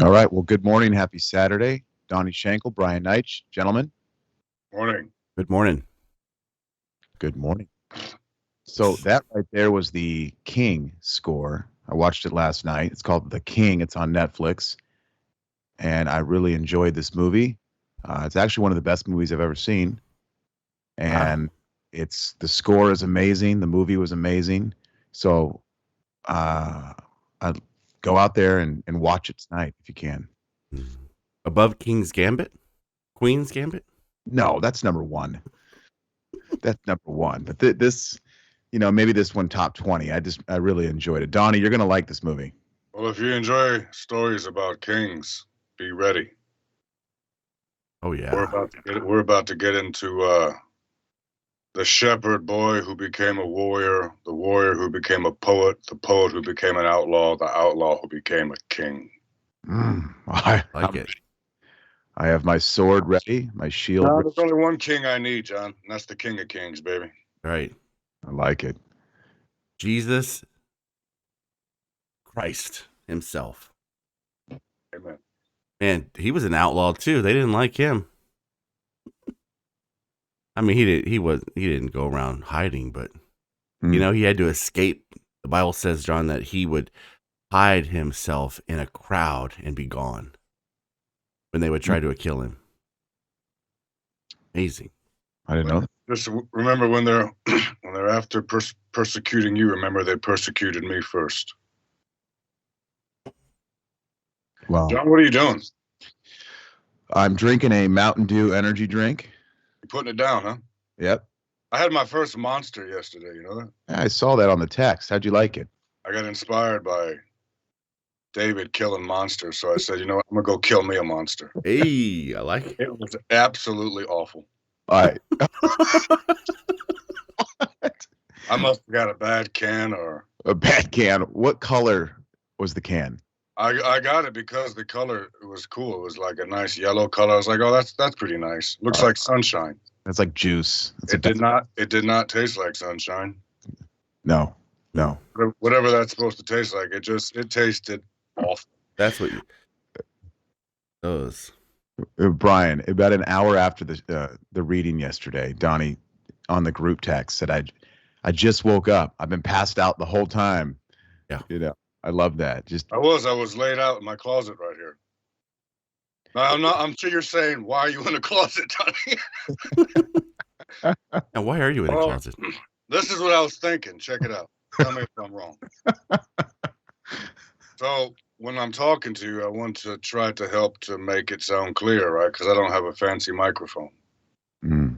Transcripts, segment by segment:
All right. Well, good morning. Happy Saturday. Donnie Schenkel, Brian Neitch. Gentlemen, Morning. Good morning. good morning. So that right there was the King score. I watched it last night. It's called The King. It's on Netflix. And I really enjoyed this movie. It's actually one of the best movies I've ever seen. And the score is amazing. The movie was amazing. So I'd go out there and watch it tonight if you can. Above King's Gambit? Queen's Gambit? No, that's number one. That's number one. But this, maybe this one top 20. I really enjoyed it. Donnie, you're gonna like this movie. Well, if you enjoy stories about kings, be ready. Oh, We're yeah. about to get into the shepherd boy who became a the warrior who became a poet, the poet who became an outlaw, the outlaw who became a king. I Like it. I have my sword ready, my shield. Now, there's only one king I need, John, and that's the King of Kings, baby. Right. I like it. Jesus Christ himself. Amen. Man, he was an outlaw too. They didn't like him. I mean, he didn't go around hiding, but he had to escape. The Bible says, John, that he would hide himself in a crowd and be gone when they would try to kill him. Amazing. I didn't know that. Just remember when they're after persecuting you, remember they persecuted me first. Well, John, what are you doing? I'm drinking a Mountain Dew energy drink. You putting it down, huh? Yep. I had my first Monster yesterday, you know that? Yeah, I saw that on the text. How'd you like it? I got inspired by David killing monsters, so I said, you know what, I'm gonna go kill me a monster. Hey, I like it. It was absolutely awful. All right. I must have got a bad can, or A bad can. What color was the can? I got it because the color was cool. It was like a nice yellow color. I was like, oh, that's pretty nice. Looks like sunshine. It's like juice. It did not taste like sunshine. No. Whatever that's supposed to taste like, it tasted awful. That's what you does. Brian, about an hour after the reading yesterday, Donnie on the group text said, I just woke up. I've been passed out the whole time. Yeah. I love that. I was laid out in my closet right here. Now, I'm sure you're saying, why are you in a closet, Donnie? And why are you in a closet? This is what I was thinking. Check it out. Tell me if I'm wrong. So when I'm talking to you, I want to try to help to make it sound clear, right? Because I don't have a fancy microphone. Mm.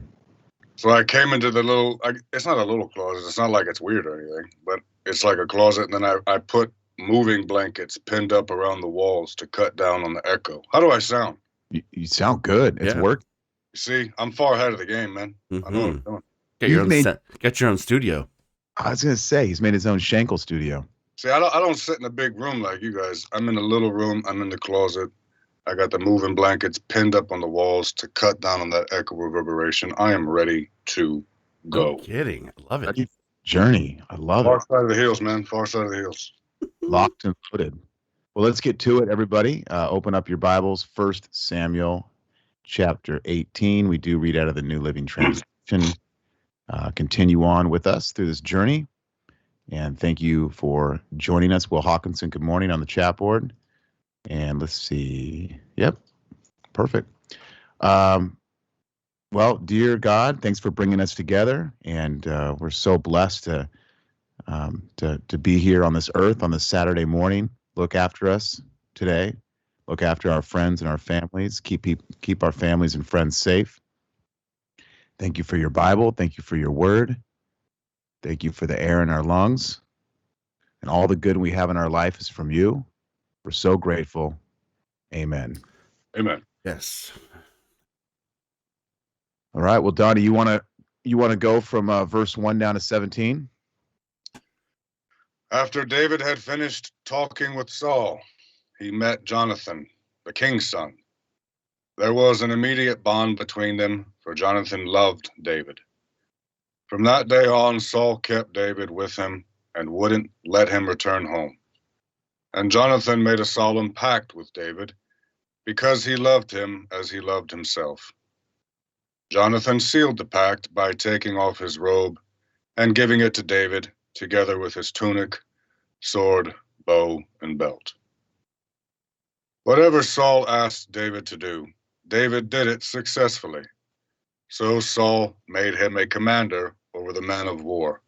So I came into the it's not a little closet. It's not like it's weird or anything, but it's like a closet. And then I put moving blankets pinned up around the walls to cut down on the echo. How do I sound? You sound good. It's work. You see, I'm far ahead of the game, man. I know what I'm doing. Get your own studio. I was gonna say he's made his own Schenkel studio. See, I don't sit in a big room like you guys. I'm in a little room. I'm in the closet. I got the moving blankets pinned up on the walls to cut down on that echo reverberation. I am ready to go. No kidding. I love it. Journey. I love Far it. side of the hills, man. Far side of the hills. Locked and loaded. Well, let's get to it, everybody. Open up your Bibles. 1 Samuel chapter 18. We do read out of the New Living Translation. Continue on with us through this journey. And thank you for joining us. Will Hawkinson, good morning on the chat board. And let's see. Yep. Perfect. Well, dear God, thanks for bringing us together. And we're so blessed to be here on this earth on this Saturday morning. Look after us today. Look after our friends and our families. Keep our families and friends safe. Thank you for your Bible. Thank you for your word. Thank you for the air in our lungs. And all the good we have in our life is from you. We're so grateful. Amen. Amen. Yes. All right. Well, Donnie, you want to go from verse 1 down to 17? After David had finished talking with Saul, he met Jonathan, the king's son. There was an immediate bond between them, for Jonathan loved David. From that day on, Saul kept David with him and wouldn't let him return home. And Jonathan made a solemn pact with David because he loved him as he loved himself. Jonathan sealed the pact by taking off his robe and giving it to David, together with his tunic, sword, bow, and belt. Whatever Saul asked David to do, David did it successfully. So Saul made him a commander over the men of war,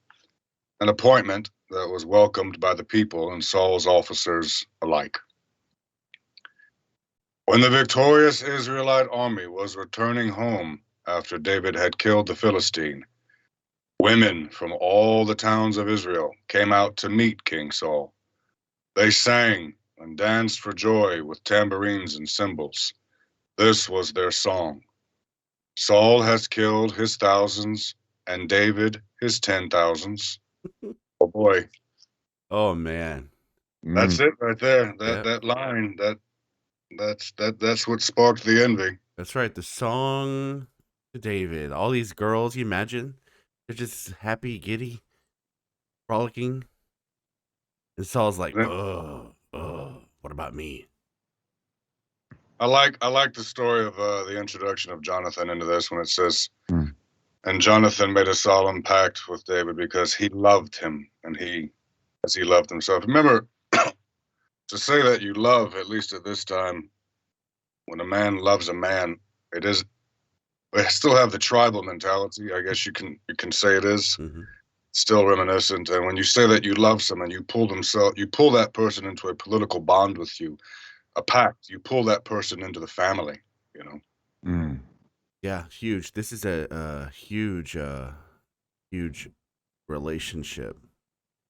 an appointment that was welcomed by the people and Saul's officers alike. When the victorious Israelite army was returning home after David had killed the Philistine, women from all the towns of Israel came out to meet King Saul. They sang and danced for joy with tambourines and cymbals. This was their song. Saul has killed his thousands and David his 10,000s. Oh boy. Oh man. That's it right there. Yep. That line, that's what sparked the envy. That's right. The song to David. All these girls, you imagine, they're just happy, giddy, frolicking. And Saul's like, what about me? I like the story of the introduction of Jonathan into this when it says, and Jonathan made a solemn pact with David because he loved him and as he loved himself. Remember, to say that you love, at least at this time, when a man loves a man, we still have the tribal mentality. I guess you can say it is. Mm-hmm. Still reminiscent. And when you say that you love someone, you pull that person into a political bond with you, a pact. You pull that person into the family, you know. Yeah, huge. This is a huge relationship.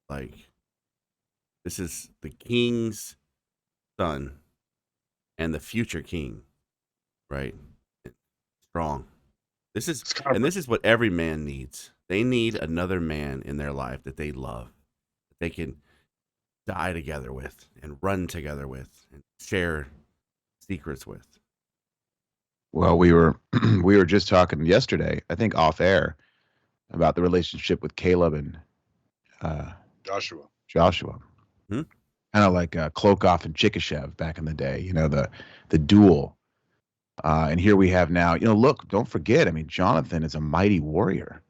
Like, this is the king's son and the future king, right? Strong. This is what every man needs. They need another man in their life that they love, that they can die together with and run together with and share secrets with. Well, we were just talking yesterday, I think off air, about the relationship with Caleb and Joshua. Kind of like Klokov and Chikishev back in the day, you know, the duel. And here we have now, you know, look, don't forget, I mean, Jonathan is a mighty warrior,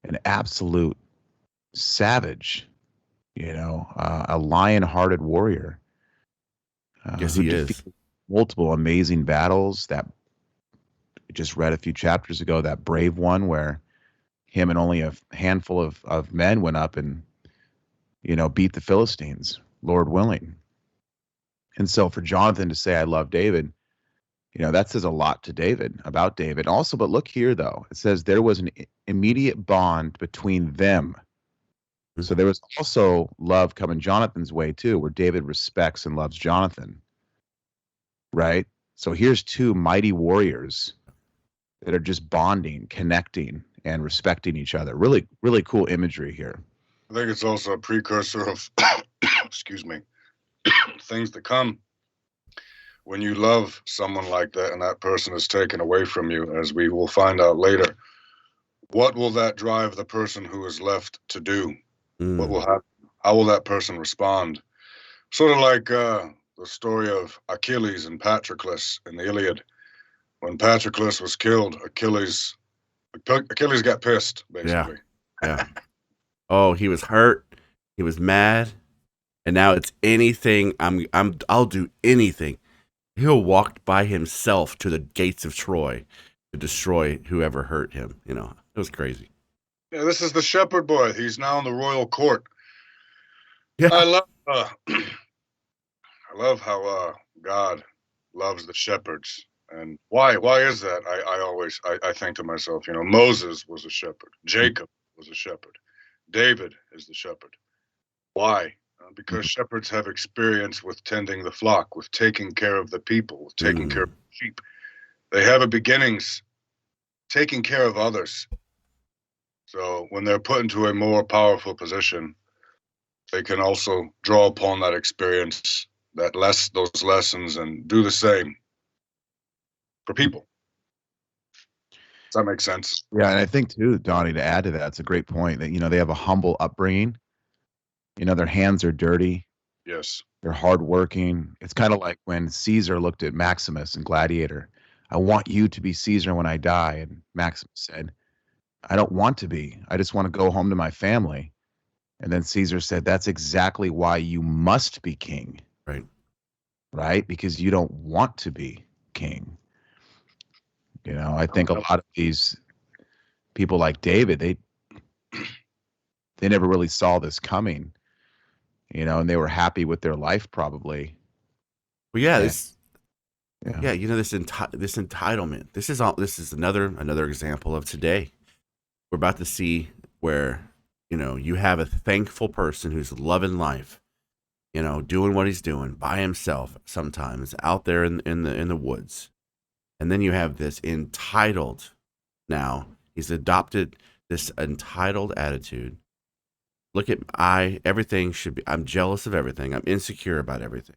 an absolute savage, you know, a lion-hearted warrior. Yes, he is. Multiple amazing battles that we just read a few chapters ago, that brave one where him and only a handful of men went up and, you know, beat the Philistines, Lord willing. And so for Jonathan to say, I love David, you know, that says a lot to David, about David. Also, but look here, though. It says there was an immediate bond between them. So there was also love coming Jonathan's way, too, where David respects and loves Jonathan. Right? So here's two mighty warriors that are just bonding, connecting, and respecting each other. Really, really cool imagery here. I think it's also a precursor of, excuse me, things to come. When you love someone like that and that person is taken away from you, as we will find out later, what will that drive the person who is left to do? What will happen? How will that person respond? Sort of like the story of Achilles and Patroclus in the Iliad. When Patroclus was killed, Achilles got pissed, basically. Yeah. Oh, he was hurt. He was mad. And now it's anything. I'll do anything. He'll walk by himself to the gates of Troy to destroy whoever hurt him. You know, it was crazy. Yeah, this is the shepherd boy. He's now in the royal court. Yeah. I love how God loves the shepherds. And why is that? I think to myself, you know, Moses was a shepherd. Jacob was a shepherd. David is the shepherd. Why? Because shepherds have experience with tending the flock, with taking care of the people, with taking care of sheep. They have a beginnings taking care of others. So when they're put into a more powerful position, they can also draw upon that experience, those lessons, and do the same for people. Does that make sense? Yeah, and I think too, Donnie, to add to that, it's a great point that, you know, they have a humble upbringing. You know, their hands are dirty. Yes. They're hardworking. It's kind of like when Caesar looked at Maximus in Gladiator. I want you to be Caesar when I die. And Maximus said, I don't want to be. I just want to go home to my family. And then Caesar said, that's exactly why you must be king, Right. right? Because you don't want to be king. I think a lot of these people like David, they never really saw this coming, and they were happy with their life probably. Well, yeah, And this yeah. yeah, this entitlement. This is another example of today. We're about to see where, you have a thankful person who's loving life, doing what he's doing by himself sometimes out there in the woods. And then you have this entitled. Now, he's adopted this entitled attitude. Look at everything should be I'm jealous of everything. I'm insecure about everything.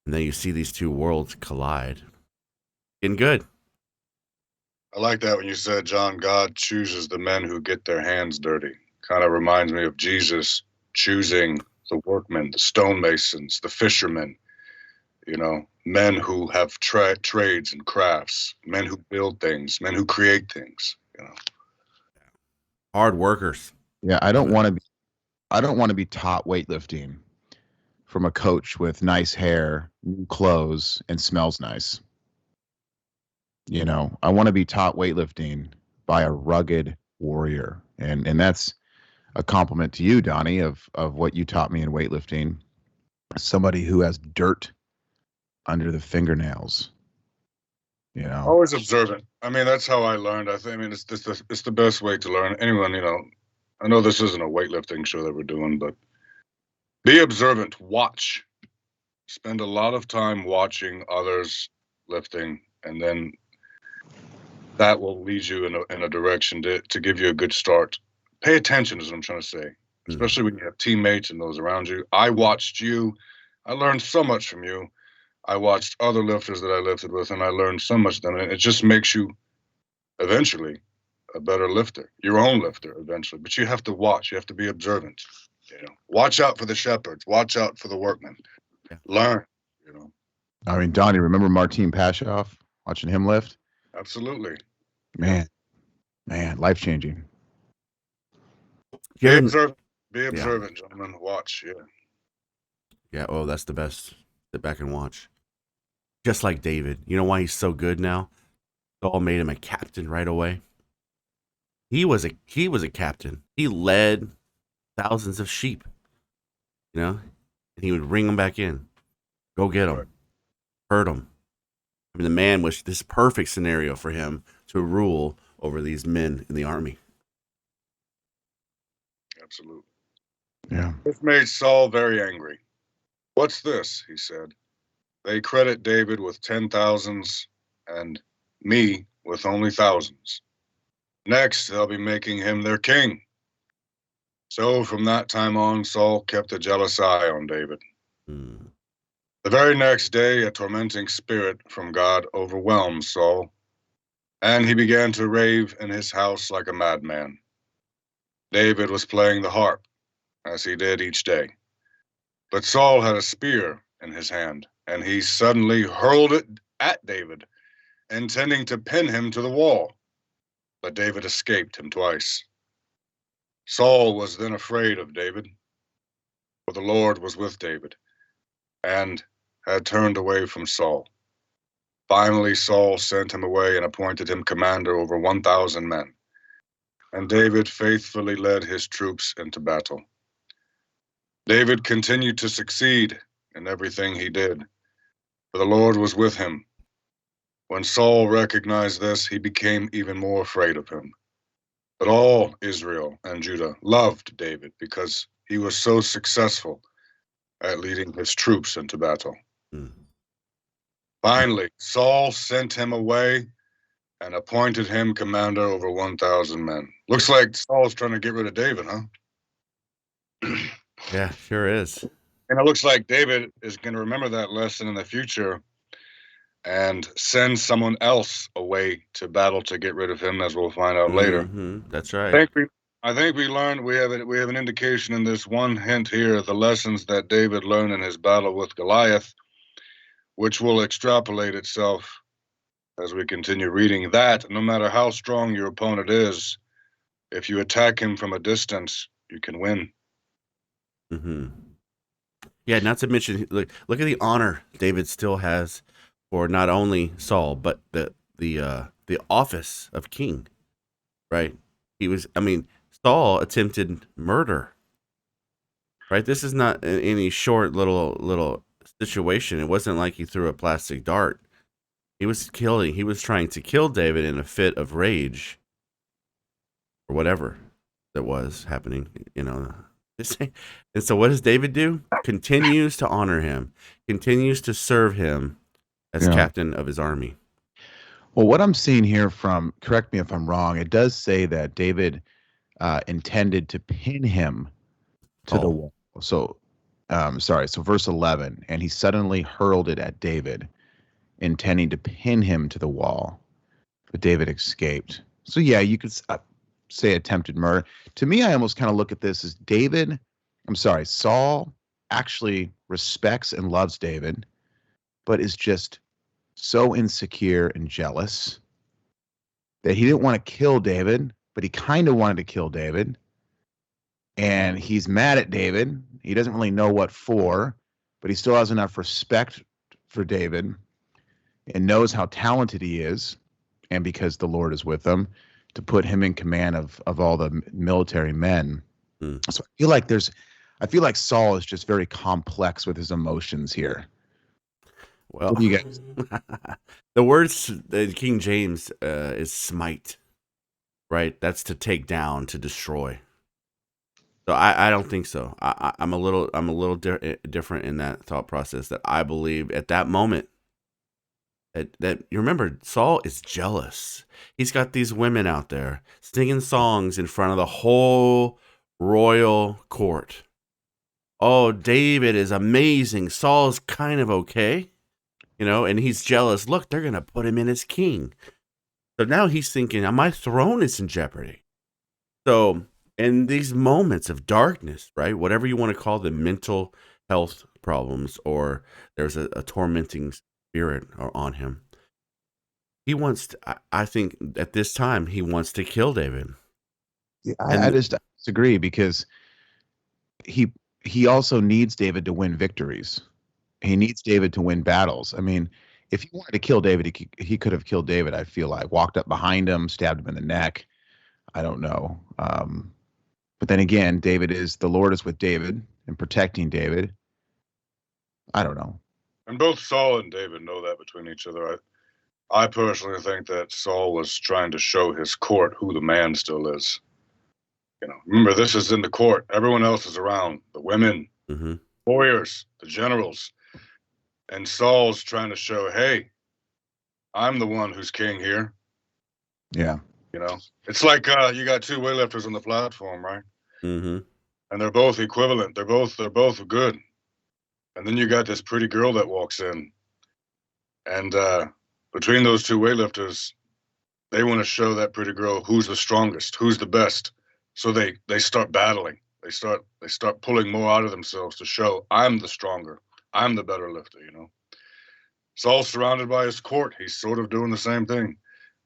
And then you see these two worlds collide. Getting good. I like that when you said, John, God chooses the men who get their hands dirty. Kind of reminds me of Jesus choosing the workmen, the stonemasons, the fishermen, men who have trades and crafts, men who build things, men who create things. Hard workers. Yeah, I Love don't it. want to be taught weightlifting from a coach with nice hair, new clothes, and smells nice. I want to be taught weightlifting by a rugged warrior. And that's a compliment to you, Donnie, of what you taught me in weightlifting. Somebody who has dirt under the fingernails. Always observant. I mean, that's how I learned. It's the best way to learn. Anyone, I know this isn't a weightlifting show that we're doing, but be observant. Watch. Spend a lot of time watching others lifting, and then that will lead you in a direction to give you a good start. Pay attention is what I'm trying to say, especially when you have teammates and those around you. I watched you. I learned so much from you. I watched other lifters that I lifted with, and I learned so much from them. It just makes you eventually a better lifter, your own lifter eventually. But you have to watch. You have to be observant. Watch out for the shepherds. Watch out for the workmen. Yeah. Learn. I mean, Donnie, remember Martin Pashoff? Watching him lift? Absolutely. Man, life changing. Be observant. Be observant, gentlemen. Watch. Yeah. Yeah. Oh, that's the best. Sit back and watch. Just like David. You know why he's so good now? Saul made him a captain right away. He was a captain. He led thousands of sheep. And he would bring them back in. Go get them. Right. Hurt them. I mean, the man was this perfect scenario for him to rule over these men in the army. Absolutely. Yeah. This made Saul very angry. What's this? He said. They credit David with 10,000s and me with only thousands. Next, they'll be making him their king. So from that time on, Saul kept a jealous eye on David. The very next day, a tormenting spirit from God overwhelmed Saul, and he began to rave in his house like a madman. David was playing the harp, as he did each day. But Saul had a spear in his hand, and he suddenly hurled it at David, intending to pin him to the wall. But David escaped him twice. Saul was then afraid of David, for the Lord was with David, and had turned away from Saul. Finally, Saul sent him away and appointed him commander over 1,000 men. And David faithfully led his troops into battle. David continued to succeed in everything he did, for the Lord was with him. When Saul recognized this, he became even more afraid of him. But all Israel and Judah loved David because he was so successful at leading his troops into battle. Finally, Saul sent him away and appointed him commander over 1,000 men. Looks like Saul's trying to get rid of David, huh? Yeah, sure is. And it looks like David is going to remember that lesson in the future and send someone else away to battle to get rid of him, as we'll find out later. That's right. I think we have an indication in this one hint here, the lessons that David learned in his battle with Goliath, which will extrapolate itself as we continue reading, that no matter how strong your opponent is, if you attack him from a distance, you can win. Mm-hmm. Yeah, not to mention, look at the honor David still has for not only Saul but the office of king. Right? Saul attempted murder. Right? This is not any short little situation. It wasn't like he threw a plastic dart. He was killing. He was trying to kill David in a fit of rage, or whatever that was happening. And so, what does David do? Continues to honor him, continues to serve him as captain of his army. Well, what I'm seeing here from, correct me if I'm wrong, it does say that David intended to pin him to the wall. So, so verse 11, and he suddenly hurled it at David, intending to pin him to the wall, but David escaped. So yeah, you could say attempted murder. To me, I almost kind of look at this as Saul actually respects and loves David, but is just so insecure and jealous that he didn't want to kill David, but he kind of wanted to kill David. And he's mad at David. He doesn't really know what for, but he still has enough respect for David and knows how talented he is, and because the Lord is with him, to put him in command of all the military men. So I feel like Saul is just very complex with his emotions here. Well, what do you guys? The words in King James is smite, right? That's to take down, to destroy. So I don't think so. I'm a little different in that thought process. That I believe at that moment that you remember, Saul is jealous. He's got these women out there singing songs in front of the whole royal court. Oh, David is amazing. Saul's kind of okay, and he's jealous. Look, they're gonna put him in as king. So now he's thinking, my throne is in jeopardy. So in these moments of darkness, right, whatever you want to call them, mental health problems, or there's a tormenting spirit on him, he wants to, I think at this time he wants to kill David. Yeah, I just disagree, because he also needs David to win victories. He needs David to win battles. I mean, if he wanted to kill David, he could have killed David, I feel like. Walked up behind him, stabbed him in the neck. I don't know. But then again, the Lord is with David and protecting David. I don't know. And both Saul and David know that between each other. I personally think that Saul was trying to show his court who the man still is. Remember, this is in the court. Everyone else is around. The women, warriors, the generals. And Saul's trying to show, hey, I'm the one who's king here. Yeah. It's like you got two weightlifters on the platform, right? Mm-hmm. And they're both equivalent. They're both good. And then you got this pretty girl that walks in. And between those two weightlifters, they want to show that pretty girl who's the strongest, who's the best. So they start battling. They start pulling more out of themselves to show, I'm the stronger. I'm the better lifter, Saul's surrounded by his court. He's sort of doing the same thing.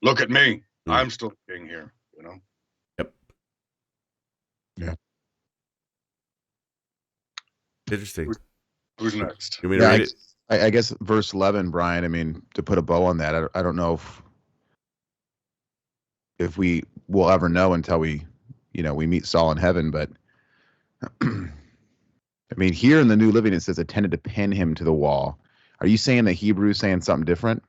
Look at me. I'm still king here, Yep. Yeah. Interesting. Who's next? You mean to read it? I guess verse 11, Brian, I mean, to put a bow on that, I don't know if we will ever know until we meet Saul in heaven, but I mean, here in the New Living, it says intended to pin him to the wall. Are you saying the Hebrew is saying something different?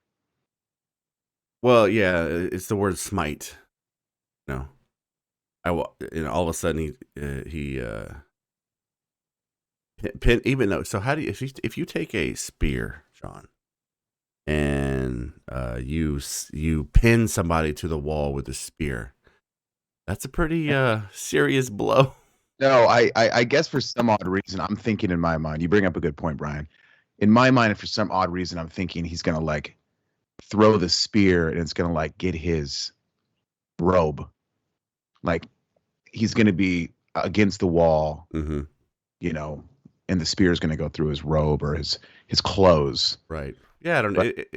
Well, yeah, it's the word smite. All of a sudden he pin, even though, so how do you, if you take a spear, John, and you pin somebody to the wall with a spear, that's a pretty serious blow. No, I guess for some odd reason, I'm thinking in my mind, you bring up a good point, Brian. In my mind, for some odd reason, I'm thinking he's going to throw the spear and it's going to get his robe. he's going to be against the wall, Mm-hmm. you know, and the spear is going to go through his robe or his clothes. Right. Yeah, I don't know. But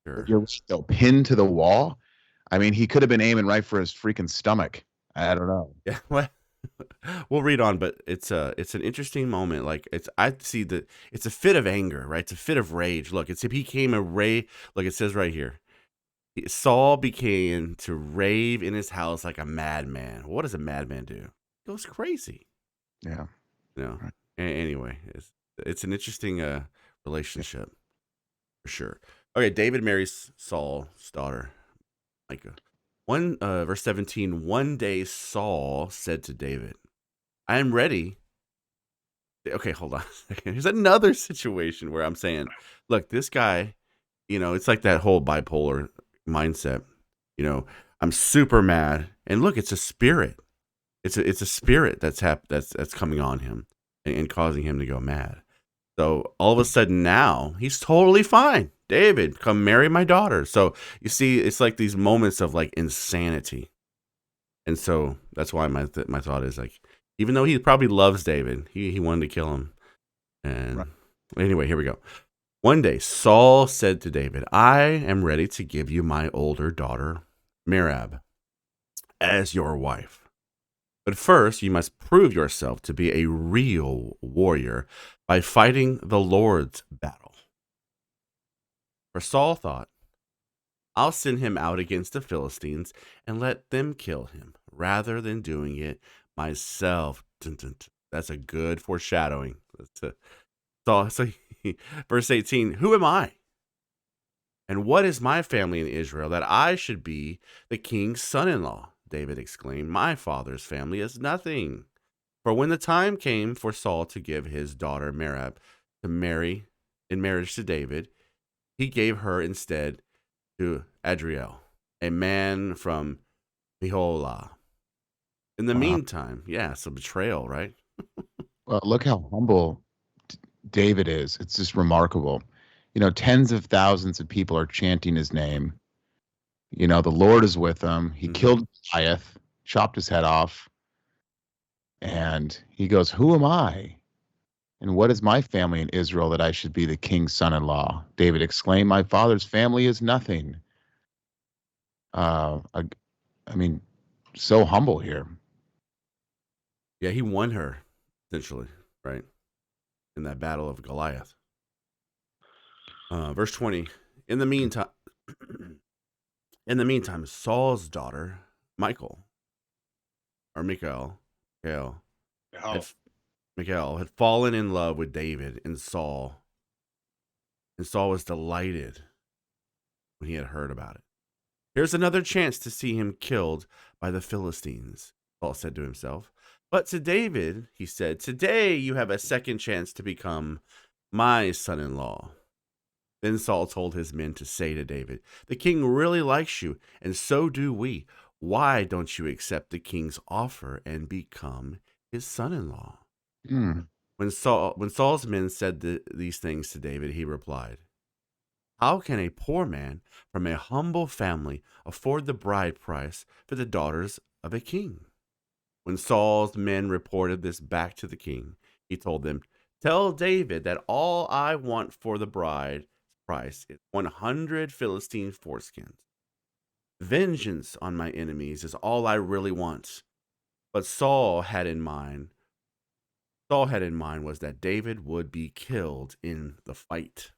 Sure. you're so pinned to the wall. I mean, he could have been aiming right for his freaking stomach. I don't know. Yeah. Well, we'll read on, but it's an interesting moment. Like I see that it's a fit of anger, right? It's a fit of rage. Look, he became a ray. Look, it says right here. Saul began to rave in his house like a madman. What does a madman do? He goes crazy. Yeah. You know. Right. Anyway, it's an interesting relationship for sure. Okay, David marries Saul's daughter, Micah. Verse 17. One day Saul said to David, "I am ready." Okay, hold on a second. Here's another situation where I'm saying, look, this guy, it's like that whole bipolar mindset. I'm super mad, and look, it's a spirit. It's a spirit that's coming on him and causing him to go mad. So all of a sudden now he's totally fine. David, come marry my daughter. So you see, it's like these moments of like insanity, and so that's why my thought is like, even though he probably loves David, he wanted to kill him. And Right. Anyway, here we go. One day Saul said to David, "I am ready to give you my older daughter, Merab, as your wife. But first, you must prove yourself to be a real warrior by fighting the Lord's battle." For Saul thought, "I'll send him out against the Philistines and let them kill him, rather than doing it myself." Dun, dun, dun. That's a good foreshadowing. Verse 18, "Who am I? And what is my family in Israel that I should be the king's son-in-law?" David exclaimed. "My father's family is nothing." For when the time came for Saul to give his daughter Merab to marry in marriage to David, he gave her instead to Adriel, a man from Meholah. In the Wow. meantime, yeah, it's a betrayal, right? Well, look how humble David is. It's just remarkable. Tens of thousands of people are chanting his name. The Lord is with him. He Mm-hmm. killed Goliath, chopped his head off, and he goes, "Who am I? And what is my family in Israel that I should be the king's son-in-law?" David exclaimed, "My father's family is nothing." I mean, so humble here. Yeah, he won her, essentially, right? In that battle of Goliath. Verse 20. In the meantime, Saul's daughter, Michal, or Michal, had, Michal had fallen in love with David and Saul was delighted when he had heard about it. "Here's another chance to see him killed by the Philistines," Saul said to himself. But to David, he said, "Today you have a second chance to become my son-in-law." Then Saul told his men to say to David, "The king really likes you, and so do we. Why don't you accept the king's offer and become his son-in-law?" Hmm. When Saul's men said these things to David, he replied, "How can a poor man from a humble family afford the bride price for the daughters of a king?" When Saul's men reported this back to the king, he told them, "Tell David that all I want for the bride price is 100 Philistine foreskins. Vengeance on my enemies is all I really want." But Saul had in mind was that David would be killed in the fight.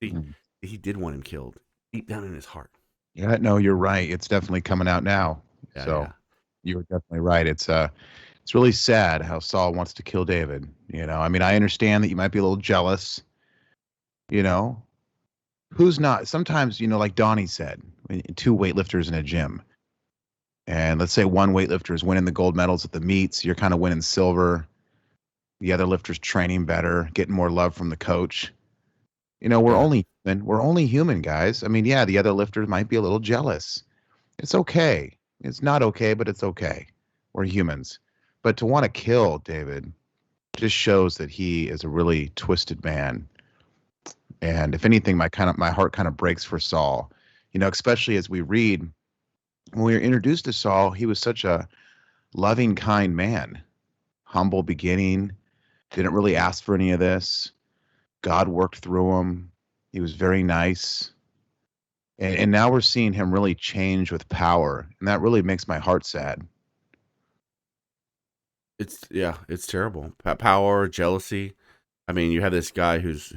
See, Hmm. he did want him killed deep down in his heart. Yeah, no, you're right. It's definitely coming out now. Yeah, So yeah. you were definitely right. It's really sad how Saul wants to kill David. I mean, I understand that you might be a little jealous. You know, who's not? Sometimes, like Donnie said, two weightlifters in a gym, and let's say one weightlifter is winning the gold medals at the meets, you're kind of winning silver. The other lifter's training better, getting more love from the coach. We're Yeah. only human. We're only human, guys. I mean, yeah, the other lifters might be a little jealous. It's okay. It's not okay, but it's okay. We're humans. But to want to kill David just shows that he is a really twisted man. And if anything, my heart kind of breaks for Saul. Especially as we read when we were introduced to Saul, he was such a loving, kind man, humble beginning, didn't really ask for any of this. God worked through him. He was very nice. And now we're seeing him really change with power. And that really makes my heart sad. It's terrible. Power, jealousy. I mean, you have this guy who's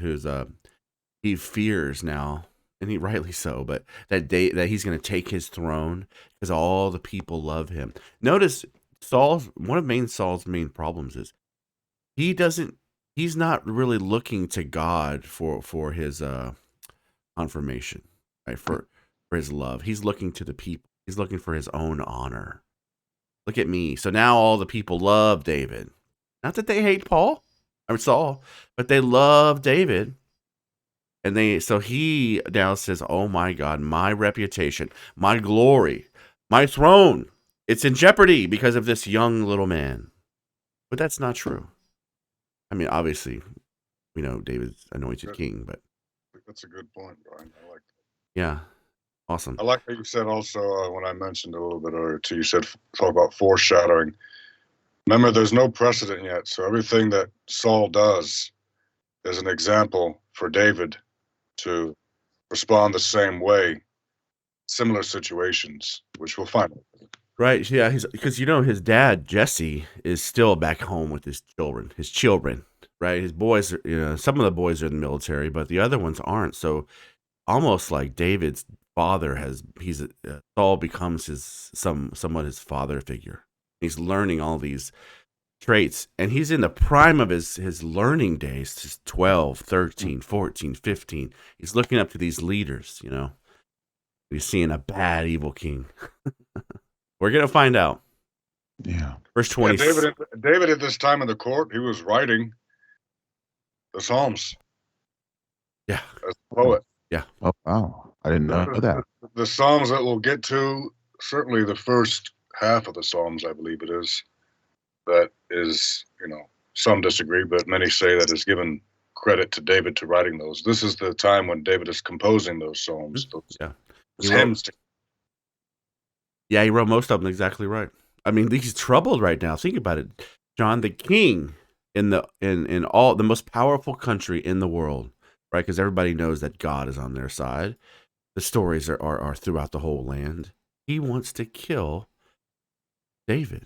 he fears now, and he rightly so, but that he's going to take his throne because all the people love him. Notice one of Saul's main problems is he's not really looking to God for his confirmation, right? For his love. He's looking to the people. He's looking for his own honor. Look at me. So now all the people love David. Not that they hate Saul, but they love David. And so he now says, "Oh my God, my reputation, my glory, my throne, it's in jeopardy because of this young little man." But that's not true. I mean, obviously, we know David's anointed king, but That's a good point, Brian. I like that. Yeah, awesome. I like what you said also when I mentioned a little bit earlier too. You said talk about foreshadowing. Remember, there's no precedent yet, so everything that Saul does is an example for David to respond the same way, similar situations, which we'll find. Right, yeah, because his dad Jesse is still back home with his children, right? His boys, some of the boys are in the military, but the other ones aren't. So almost like David's father Saul becomes somewhat his father figure. He's learning all these traits, and he's in the prime of his learning days, his 12, 13, 14, 15. He's looking up to these leaders, He's seeing a bad, evil king. We're going to find out. Yeah. Verse 20. Yeah, David at this time in the court, he was writing the Psalms. Yeah. As a poet. Yeah. Oh, wow. I didn't know that. The Psalms that we'll get to, certainly the first half of the Psalms, I believe it is, that is, some disagree, but many say that is given credit to David to writing those. This is the time when David is composing those Psalms. Those hymns. He wrote most of them exactly right. I mean, he's troubled right now. Think about it. John, the king in all the most powerful country in the world, right? Because everybody knows that God is on their side. The stories are throughout the whole land. He wants to kill David.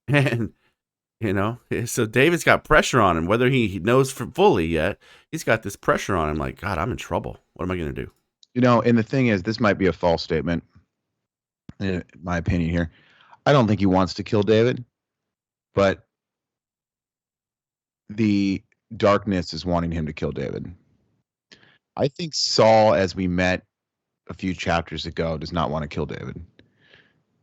And, so David's got pressure on him, whether he knows fully yet. He's got this pressure on him like, God, I'm in trouble. What am I going to do? And the thing is, this might be a false statement, in my opinion here. I don't think he wants to kill David, but the darkness is wanting him to kill David. I think Saul, as we met a few chapters ago, does not want to kill David.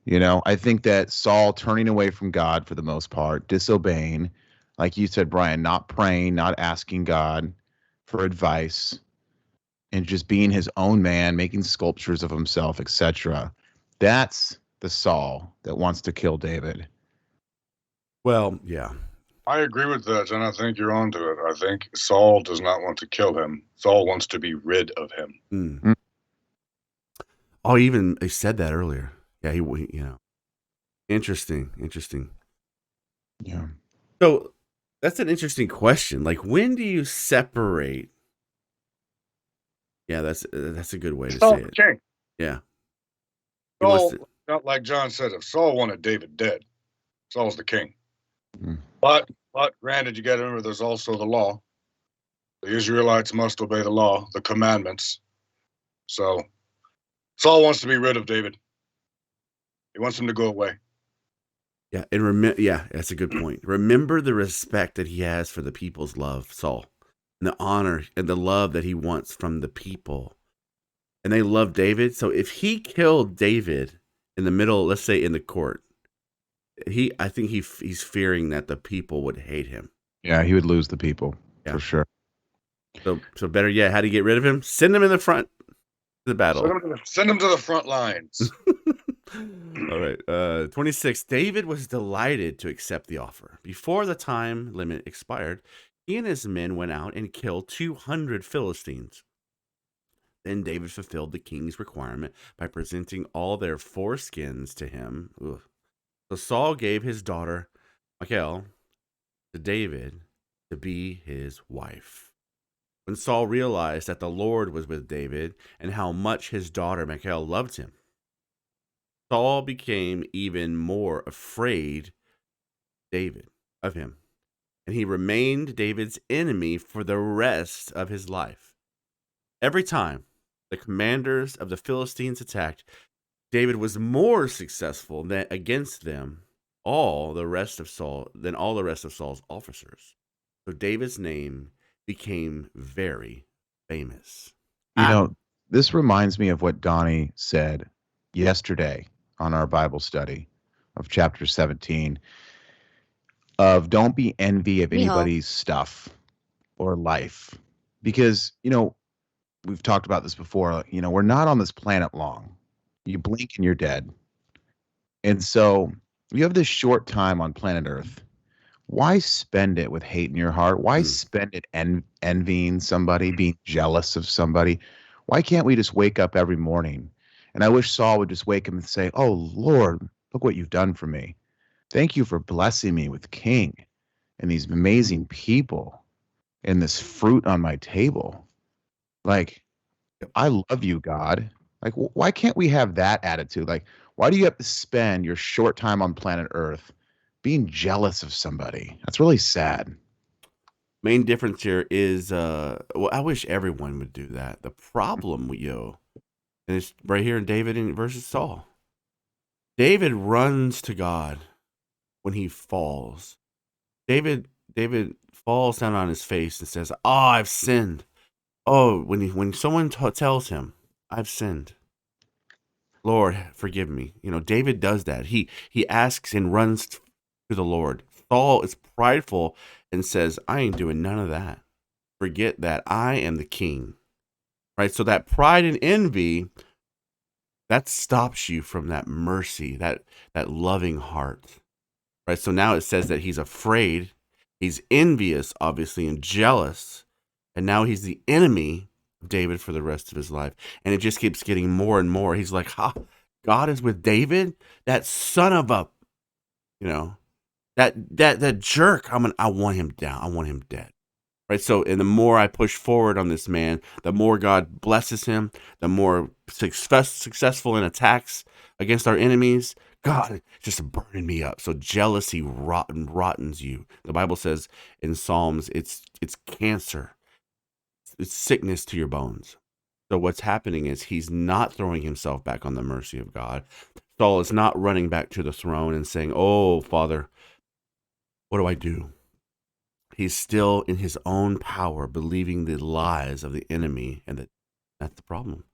I think that Saul turning away from God for the most part, disobeying, like you said, Brian, not praying, not asking God for advice, and just being his own man, making sculptures of himself, etc. That's the Saul that wants to kill David. Well, yeah. I agree with that, and I think you're onto it. I think Saul does not want to kill him. Saul wants to be rid of him. Mm. Oh, he said that earlier. Yeah, he interesting. Yeah. So that's an interesting question. Like, when do you separate? Yeah, that's a good way to say it. King. Yeah. Saul, not like John said, if Saul wanted David dead, Saul's the king. Mm. But granted, you got to remember there's also the law. The Israelites must obey the law, the commandments. So Saul wants to be rid of David. He wants him to go away. Yeah, and that's a good point. Remember the respect that he has for the people's love, Saul, and the honor and the love that he wants from the people. And they love David. So if he killed David in the middle, let's say in the court, I think he's fearing that the people would hate him. Yeah, he would lose the people for sure. So better yet, how do you get rid of him? Send him in the front of the battle. Send him to the front lines. All right. 26. David was delighted to accept the offer. Before the time limit expired, he and his men went out and killed 200 Philistines. Then David fulfilled the king's requirement by presenting all their foreskins to him. Ugh. So Saul gave his daughter Michal to David to be his wife. When Saul realized that the Lord was with David and how much his daughter Michal loved him, Saul became even more afraid of him, and he remained David's enemy for the rest of his life. Every time the commanders of the Philistines attacked, David was more successful against them than all the rest of Saul's officers. So David's name became very famous. This reminds me of what Donnie said yesterday on our Bible study of chapter 17 of don't be envy of Michal. anybody's stuff or life. Because, we've talked about this before, we're not on this planet long. You blink and you're dead. And so you have this short time on planet Earth. Why spend it with hate in your heart? Why spend it envying somebody, being jealous of somebody? Why can't we just wake up every morning? And I wish Saul would just wake up and say, "Oh, Lord, look what you've done for me. Thank you for blessing me with king and these amazing people and this fruit on my table. Like, I love you, God." Like, why can't we have that attitude? Like, why do you have to spend your short time on planet Earth being jealous of somebody? That's really sad. Main difference here is, I wish everyone would do that. The problem, and it's right here in David versus Saul. David runs to God when he falls. David falls down on his face and says, "Oh, I've sinned." Oh, when someone tells him, "I've sinned, Lord, forgive me." David does that. He asks and runs to the Lord. Saul is prideful and says, "I ain't doing none of that. Forget that. I am the king." Right? So that pride and envy, that stops you from that mercy, that loving heart. Right? So now it says that he's afraid, he's envious, obviously, and jealous, and now he's the enemy of David for the rest of his life. And it just keeps getting more and more. He's like, God is with David? That son of a, that jerk. I want him down. I want him dead. Right. So, and the more I push forward on this man, the more God blesses him, the more successful in attacks against our enemies. God, it's just burning me up. So jealousy rottens you. The Bible says in Psalms, it's cancer. It's sickness to your bones. So what's happening is he's not throwing himself back on the mercy of God. Saul is not running back to the throne and saying, "Oh, Father, what do I do?" He's still in his own power, believing the lies of the enemy, and that's the problem.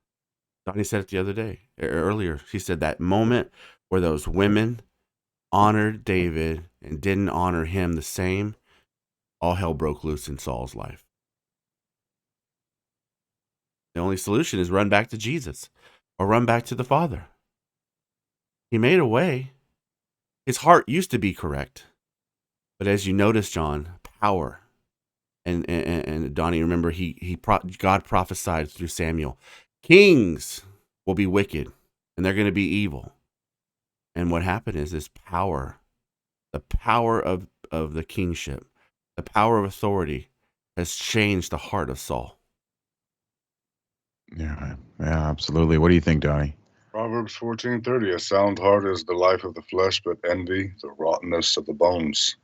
Donnie said it the other day, earlier. She said that moment where those women honored David and didn't honor him the same, all hell broke loose in Saul's life. The only solution is run back to Jesus or run back to the Father. He made a way. His heart used to be correct. But as you notice, John, power. And Donnie, remember, God prophesied through Samuel, kings will be wicked and they're going to be evil. And what happened is this power, the power of the kingship, the power of authority has changed the heart of Saul. Yeah, absolutely. What do you think, Donnie? Proverbs 14:30, a sound heart is the life of the flesh, but envy, the rottenness of the bones.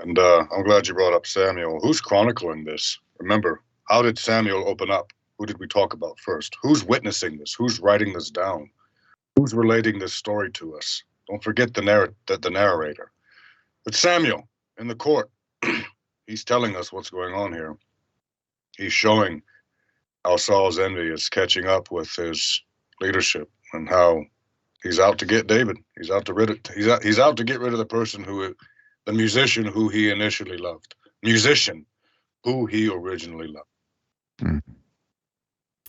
And I'm glad you brought up Samuel. Who's chronicling this? Remember, how did Samuel open up? Who did we talk about first? Who's witnessing this? Who's writing this down? Who's relating this story to us? Don't forget the narrator. But Samuel in the court, he's telling us what's going on here. He's showing how Saul's envy is catching up with his leadership and how he's out to get David. He's out to get rid of the person the musician who he initially loved. Musician who he originally loved.